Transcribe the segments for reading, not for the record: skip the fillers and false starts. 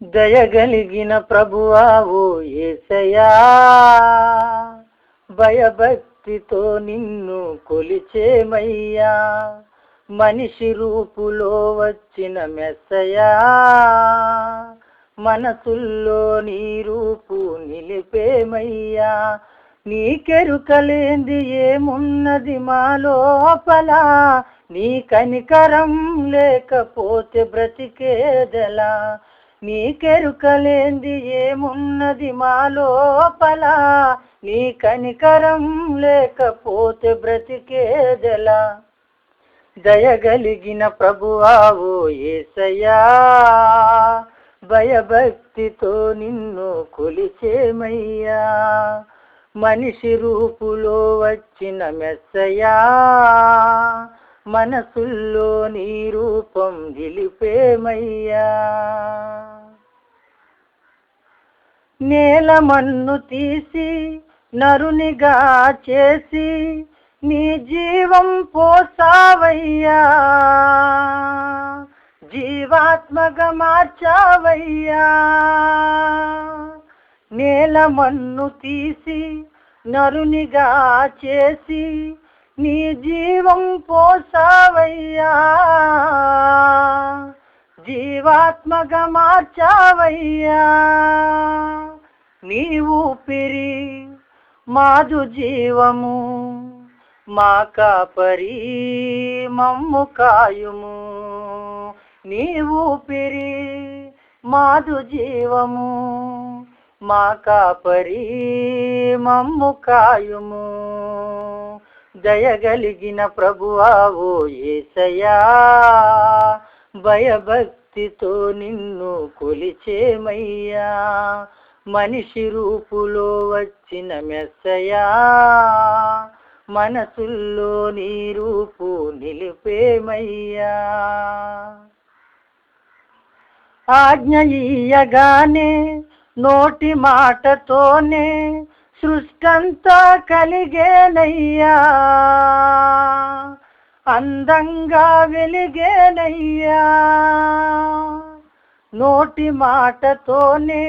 దయగలిగిన ప్రభువా ఓ యేసయ్యా, భయభక్తితో నిన్ను కొలిచేమయ్యా. మనిషి రూపులో వచ్చిన మెస్సయ్యా, మనసుల్లో నీ రూపు నిలిపేమయ్యా. నీకెరుకలేంది ఏమున్నది మా లోపల, నీ కనికరం లేకపోతే బ్రతికేదెలా. నీకెరుకలేంది ఏమున్నది మా లోపల, నీ కనికరం లేకపోతే బ్రతికేదెలా. దయగలిగిన ప్రభువా ఓ యేసయ్యా, భయభక్తితో నిన్ను కొలిచేమయ్యా. మనిషి రూపులో వచ్చిన మెస్సయ్యా, మనసుల్లో నీ రూపం నిలిపేమయ్యా. నేల మన్ను తీసి నరునిగా చేసి నీ జీవం పోసావయ్యా, జీవాత్మగా మార్చావయ్యా. నేల మన్ను తీసి నరునిగా చేసి నీ జీవం పోసావయ్యా, జీవాత్మగా మార్చావయ్యా. నీ ఊపిరి మాదు జీవము, మా కాపరి మమ్ము కాయుము. నీ ఊపిరి మాదు జీవము, మా కాపరి మమ్ము కాయుము. దయగలిగిన ప్రభువా ఓ యేసయ్యా, భయభక్తితో నిన్ను కొలిచేమయ్యా. మనిషి రూపులో వచ్చిన మెస్సయ్యా, మనసుల్లో నీ రూపు నిలిపేమయ్యా. ఆజ్ఞ ఇయ్యగానే నోటి మాటతోనే సృష్టంతా కలిగేనయ్యా, అందంగా వెలిగేనయ్యా. నోటి మాటతోనే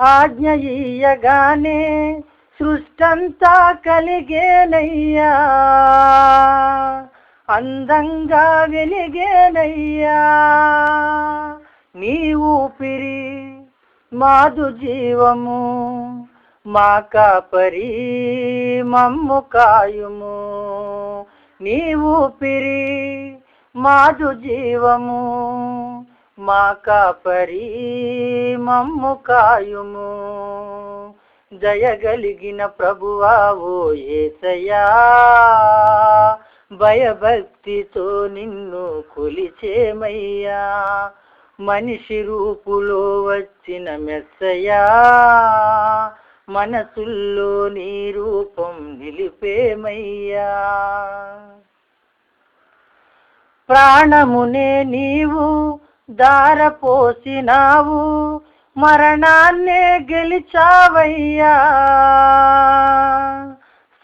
ఆజ్ఞ ఇయ్యగానే సృష్టంతా కలిగేనయ్యా, అందంగా వెలిగేనయ్యా. నీ ఊపిరి మాదు జీవము, మా కాపరి మమ్ము కాయుము. నీ ఊపిరి మాదు జీవము, మా కాపరి మమ్ము కాయుము. దయగలిగిన ప్రభువా ఓ యేసయ్యా, భయభక్తితో నిన్ను కొలిచేమయ్యా. మనిషి రూపులో వచ్చిన మెస్సయ్యా, మనసుల్లో నీ రూపం నిలిపేమయ్యా. ప్రాణమునే నీవు దారపోసినావు, మరణాన్నే గెలిచావయ్యా.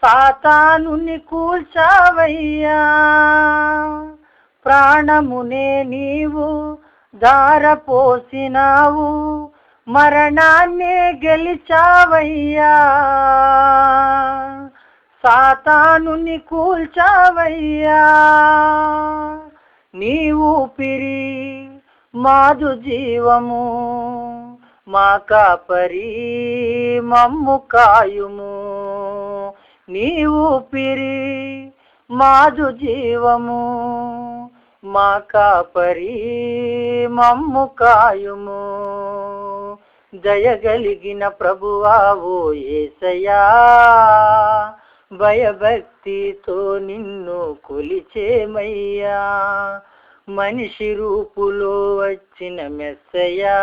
సాతానుని కూల్చావయ్యా. ప్రాణమునే నీవు దారపోసినావు, మరణాన్నే గెలిచావయ్యా. సాతానుని కూల్చావయ్యా. నీ ఊపిరి మాదు జీవము, మా కాపరి మమ్ము కాయుము. నీ ఊపిరి మాదు జీవము, మా కాపరి మమ్ము కాయుము. దయగలిగిన ప్రభువా ఓ యేసయ్యా, భయభక్తితో నిన్ను కొలిచేమయ్యా. మనిషి రూపులో వచ్చిన మెస్సయ్యా,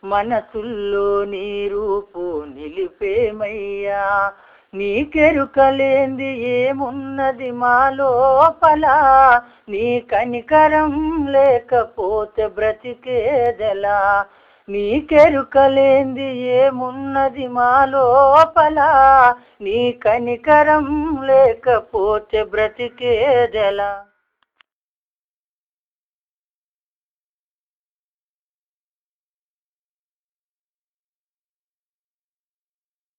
మనసుల్లో నీ రూపు నిలిపేమయ్యా. నీకెరుకలేంది ఏమున్నది మా లోపల, నీ కనికరం లేకపోతే బ్రతికేదెలా. నీకెరుకలేంది ఏమున్నది మా లోపల, నీ కనికరం లేకపోతే బ్రతికేదెలా.